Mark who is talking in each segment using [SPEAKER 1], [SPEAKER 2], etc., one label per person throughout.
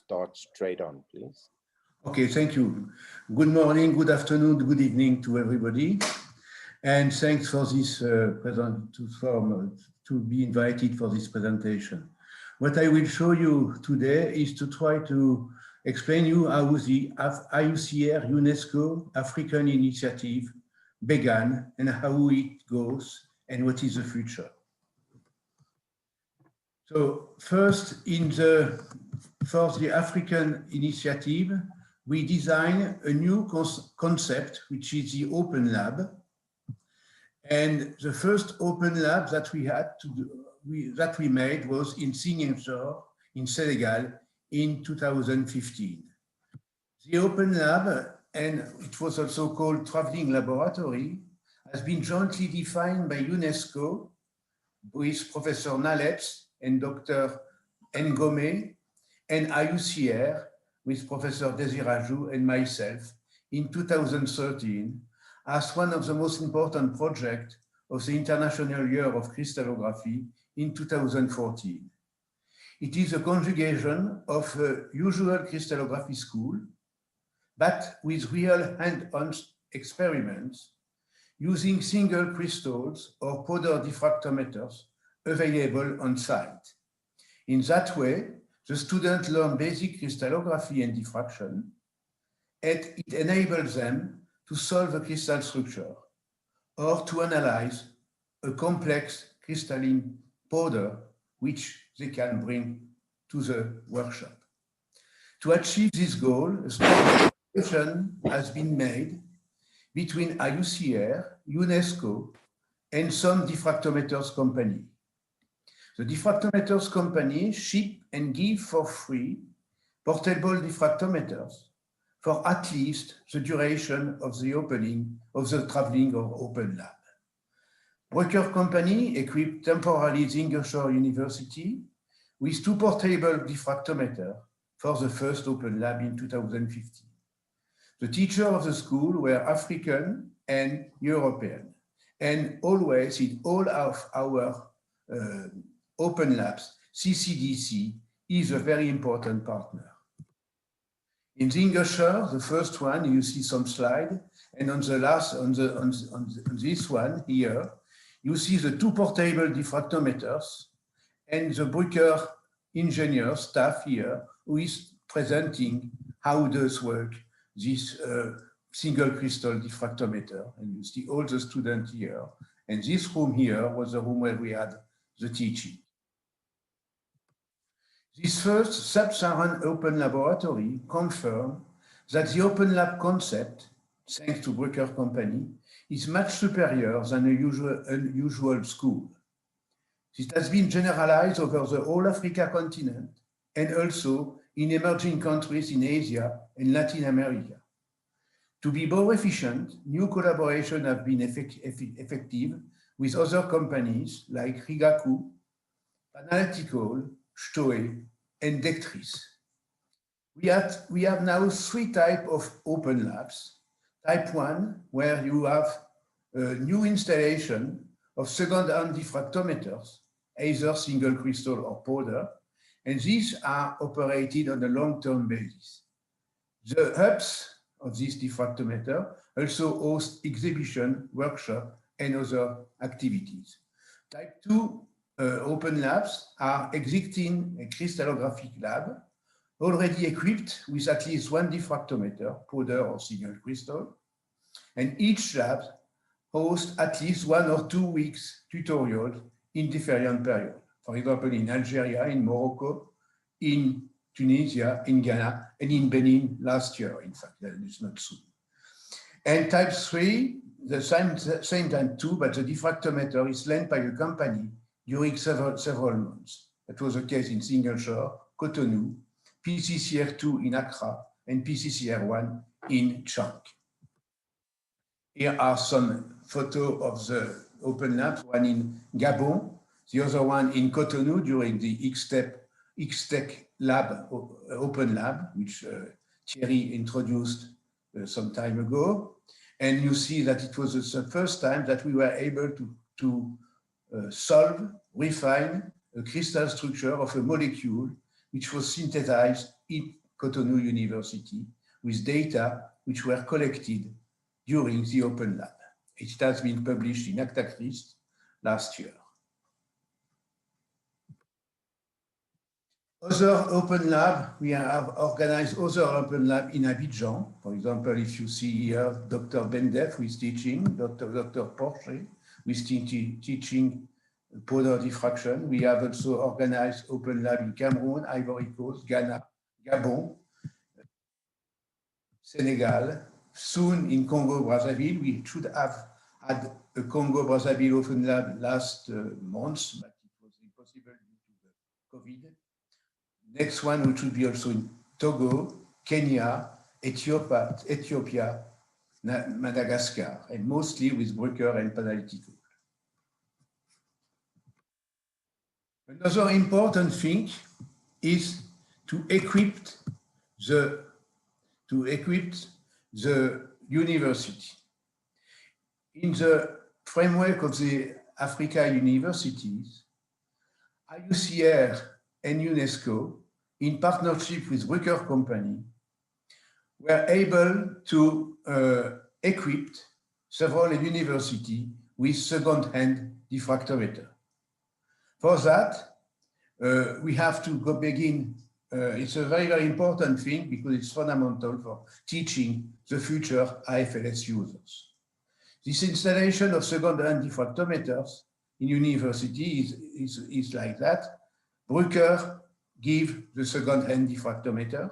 [SPEAKER 1] start straight on, please.
[SPEAKER 2] Okay, thank you. Good morning, good afternoon, good evening to everybody. And thanks for this to be invited for this presentation. What I will show you today is to try to explain you how the IUCR UNESCO African Initiative began and how it goes and what is the future. So first, for the African Initiative, we designed a new concept, which is the Open Lab. And the first Open Lab that we made was in Ziguinchor, in Senegal, in 2015. The Open Lab, and it was also called Traveling Laboratory, has been jointly defined by UNESCO with Professor Nallet and Dr. Ngome, and IUCR with Professor Desirajou and myself in 2013 as one of the most important projects of the International Year of Crystallography in 2014. It is a conjugation of a usual crystallography school, but with real hand-on experiments using single crystals or powder diffractometers available on site. In that way, the students learn basic crystallography and diffraction, and it enables them to solve a crystal structure or to analyze a complex crystalline powder which they can bring to the workshop. To achieve this goal, a strong collaboration has been made between IUCR, UNESCO, and some diffractometers company. The diffractometers company ship and give for free portable diffractometers for at least the duration of the opening of the traveling or open lab. Bruker company equipped temporarily Ziguinchor University with 2 portable diffractometers for the first open lab in 2015. The teachers of the school were African and European, and always in all of our open labs, CCDC is a very important partner. In Ziguinchor, the first one, you see some slide, and on the last, on this one here, you see the 2 portable diffractometers and the Bruker engineer staff here who is presenting how does work this single crystal diffractometer. And you see all the students here. And this room here was the room where we had the teaching. This first sub-Saharan open laboratory confirmed that the open lab concept, thanks to Bruker company, is much superior than a usual school. It has been generalized over the whole Africa continent and also in emerging countries in Asia and Latin America. To be more efficient, new collaborations have been effective with other companies like Rigaku, Analytical, Stoe, and Dectris. We have now 3 types of open labs. Type 1, where you have a new installation of second-hand diffractometers, either single crystal or powder, and these are operated on a long-term basis. The hubs of this diffractometer also host exhibition, workshop, and other activities. Type 2 open labs are existing crystallographic lab, already equipped with at least 1 diffractometer, powder or single crystal, and each lab hosts at least 1 or 2 weeks tutorials in different periods. For example, in Algeria, in Morocco, in Tunisia, in Ghana, and in Benin last year, in fact, it's not soon. And type 3, the same time too, but the diffractometer is lent by a company during several months. That was the case in Ziguinchor, Cotonou, PCCR2 in Accra, and PCCR1 in Chang. Here are some photos of the open labs, one in Gabon, the other one in Cotonou during the X-Tech lab, open lab, which Thierry introduced some time ago. And you see that it was the first time that we were able to solve, refine a crystal structure of a molecule which was synthesized in Cotonou University with data which were collected during the Open Lab. It has been published in Acta Christ last year. Other Open Lab, we have organized other Open Lab in Abidjan. For example, if you see here, Dr. Bendef who is teaching, Dr. Porcher who is teaching powder diffraction. We have also organized Open Lab in Cameroon, Ivory Coast, Ghana, Gabon, Senegal. Soon in Congo-Brazzaville, we should have had a Congo-Brazzaville Open Lab last month, but it was impossible due to the COVID. Next one, which would be also in Togo, Kenya, Ethiopia, Madagascar, and mostly with Bruker and Panalytical. Another important thing is to equip the university. In the framework of the Africa universities, IUCR and UNESCO, in partnership with Bruker Company, were able to equip several universities with second-hand diffractometer. For that, we have to begin. It's a very, very important thing because it's fundamental for teaching the future IFLS users. This installation of second-hand diffractometers in university is like that. Bruker gives the second-hand diffractometer.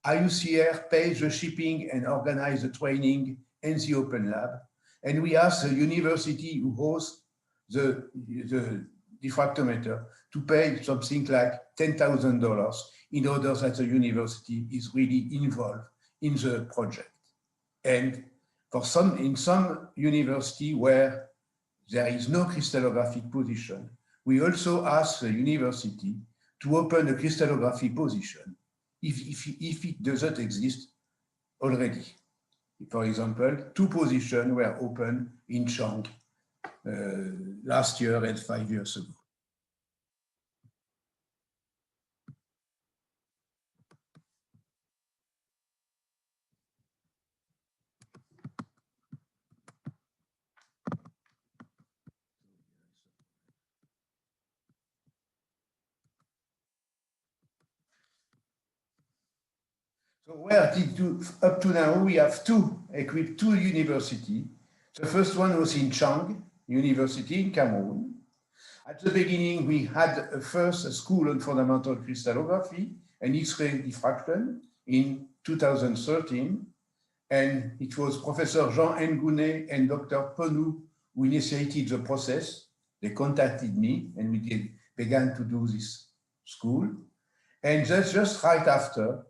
[SPEAKER 2] IUCR pays the shipping and organizes the training and the Open Lab. And we ask the university who hosts the diffractometer to pay something like $10,000 in order that the university is really involved in the project. And in some university where there is no crystallographic position, we also ask the university to open a crystallography position if it doesn't exist already. For example, 2 positions were opened in Chang last year and 5 years ago. So up to now, we have equipped 2 universities. The first one was in Chang University in Cameroon. At the beginning, we had first a school on fundamental crystallography and X-ray diffraction in 2013. And it was Professor Jean Ngounet and Dr. Ponou who initiated the process. They contacted me and we began to do this school. And just right after,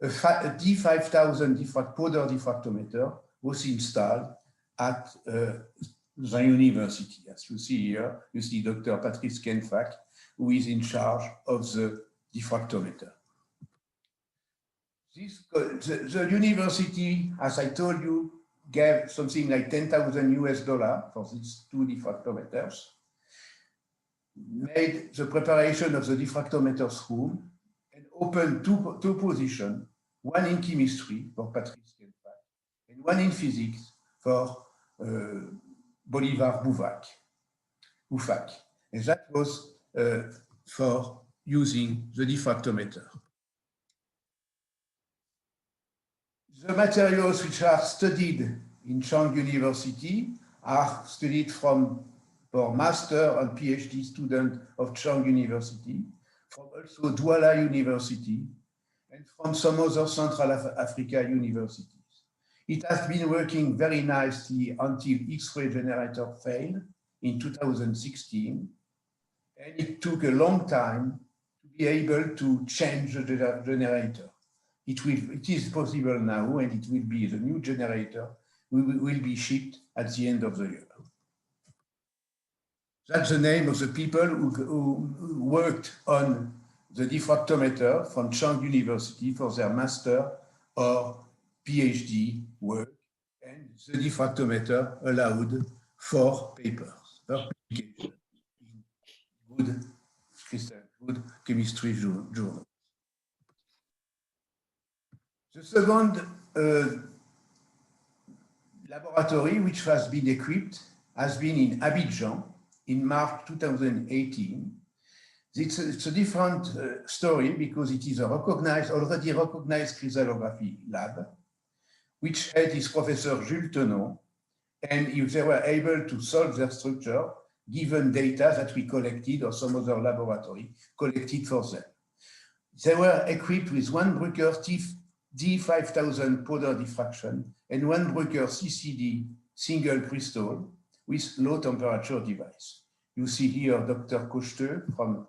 [SPEAKER 2] a D5000 powder diffractometer was installed at the university. As you see here, you see Dr. Patrice Kenfack, who is in charge of the diffractometer. The university, as I told you, gave something like $10,000 for these 2 diffractometers, made the preparation of the diffractometers room, and opened two positions, one in chemistry for Patrice Kenfack, and one in physics for Bolivar Boufac. And that was for using the diffractometer. The materials which are studied in Chang University are studied for master and PhD students of Chang University, from also Douala University, and from some other Central Africa universities. It has been working very nicely until X-ray generator failed in 2016, and it took a long time to be able to change the generator. It is possible now, and it will be the new generator will be shipped at the end of the year. That's the name of the people who worked on the diffractometer from Chang University for their master or PhD work, and the diffractometer allowed 4 papers per publication in good good chemistry journals. The second laboratory which has been equipped has been in Abidjan in March 2018. It's a different story because it is a already recognized crystallography lab, which head is Professor Jules Tenon, and they were able to solve their structure given data that we collected or some other laboratory collected for them. They were equipped with one Bruker D5000 powder diffraction and one Bruker CCD single crystal with low temperature device. You see here Dr. Coste from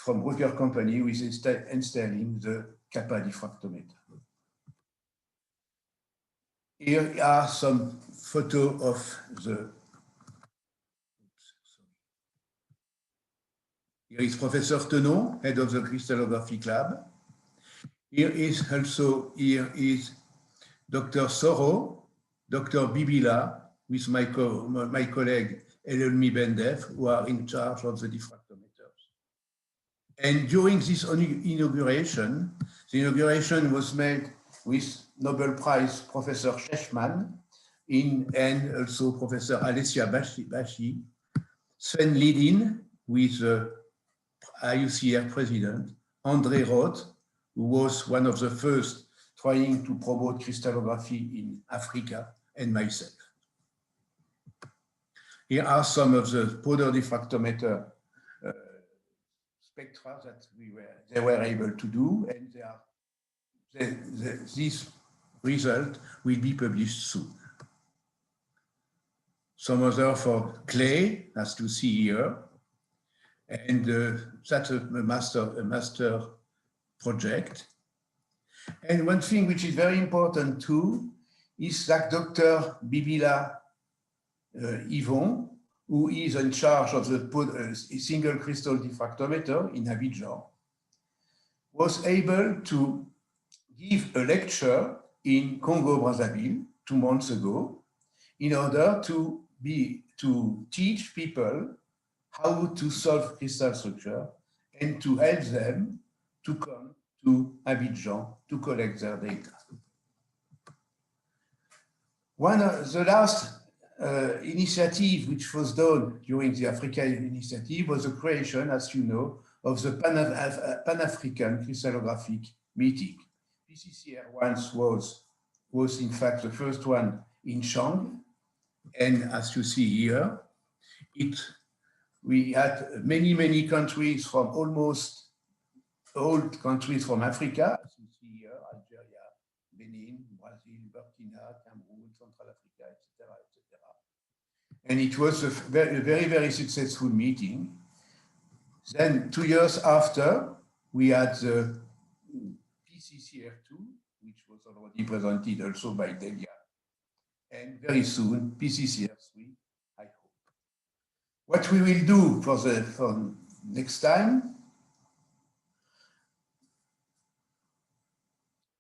[SPEAKER 2] Bruker company who is installing the Kappa diffractometer. Here are some photos of the. Here is Professor Tenon, head of the crystallographic lab. Here is Dr. Soro, Dr. Bibila, with my colleague Elmi Bendef, who are in charge of the diffractometers. And during this inauguration, the inauguration was made with Nobel Prize Professor Sheshman and also Professor Alessia Bashi, Sven Lidin with the IUCR president, André Roth, who was one of the first trying to promote crystallography in Africa, and myself. Here are some of the powder diffractometer spectra that they were able to do, and this result will be published soon. Some other for clay, as to see here, and that's a master project. And one thing which is very important too is that Dr. Bibila Yvon, who is in charge of the single crystal diffractometer in Abidjan, was able to give a lecture in Congo-Brazzaville 2 months ago in order to teach people how to solve crystal structure and to help them to come to Abidjan to collect their data. The last initiative which was done during the Africa initiative was the creation, as you know, of the Pan-African crystallographic meeting. PCCR once was in fact the first one in Chang, and as you see here, we had many countries from almost all countries from Africa, as you see here, Algeria, Benin, Brazil, Burkina, Cameroon, Central Africa, etc., etc. And it was a very successful meeting. Then 2 years after, we had the PCCR2, which was already presented also by Delia. And very soon, PCCR3, I hope. What we will do for next time,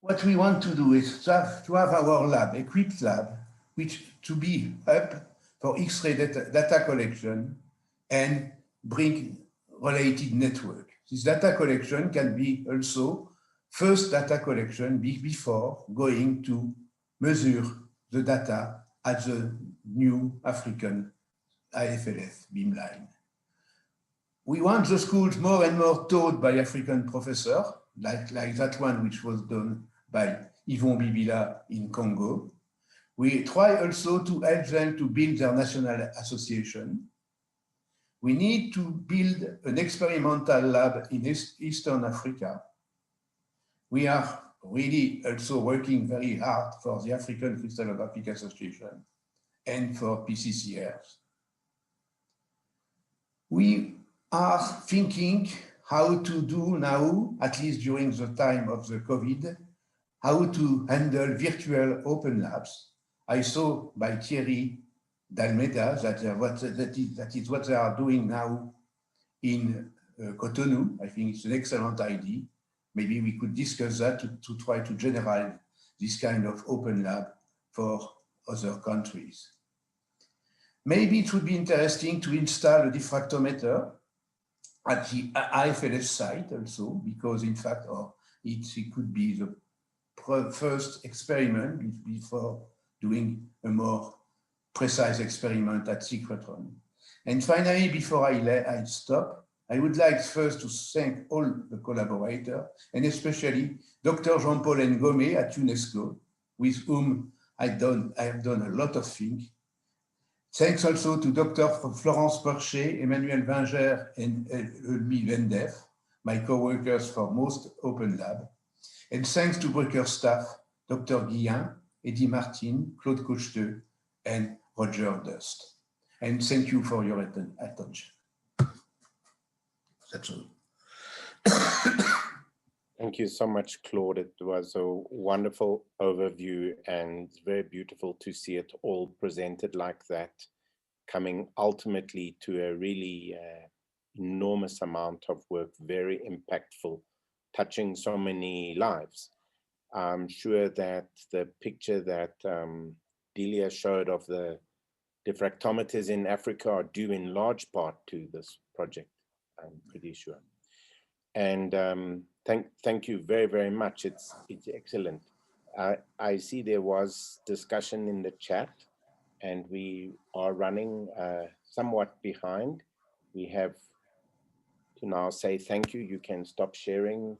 [SPEAKER 2] what we want to do is to have our lab, equipped lab, which to be up for X-ray data collection and bring related network. This data collection can be also first data collection before going to measure the data at the new African IFLF beamline. We want the schools more and more taught by African professors, like that one which was done by Yvon Bibila in Congo. We try also to help them to build their national association. We need to build an experimental lab in Eastern Africa. We are really also working very hard for the African Crystallographic Association and for PCCRs. We are thinking how to do now, at least during the time of the COVID, how to handle virtual open labs. I saw by Thierry Dalmeda that is what they are doing now in Cotonou. I think it's an excellent idea. Maybe we could discuss that to try to generalize this kind of open lab for other countries. Maybe it would be interesting to install a diffractometer at the IFLS site also, because in fact, it could be the first experiment before doing a more precise experiment at synchrotron. And finally, before I stop, I would like first to thank all the collaborators, and especially Dr. Jean-Paul Ngome at UNESCO, with whom I have done a lot of things. Thanks also to Dr. Florence Porcher, Emmanuel Winger, and Louis Vendef, my co-workers for most Open Lab. And thanks to Bruker staff, Dr. Guillain, Eddie Martin, Claude LECOMTE, and Roger Dust. And thank you for your attention. That's all.
[SPEAKER 1] Thank you so much, Claude. It was a wonderful overview and very beautiful to see it all presented like that, coming ultimately to a really enormous amount of work, very impactful, touching so many lives. I'm sure that the picture that Delia showed of the diffractometers in Africa are due in large part to this project, I'm pretty sure. And thank you very, very much. It's excellent. I see there was discussion in the chat, and we are running somewhat behind. We have to now say thank you. You can stop sharing.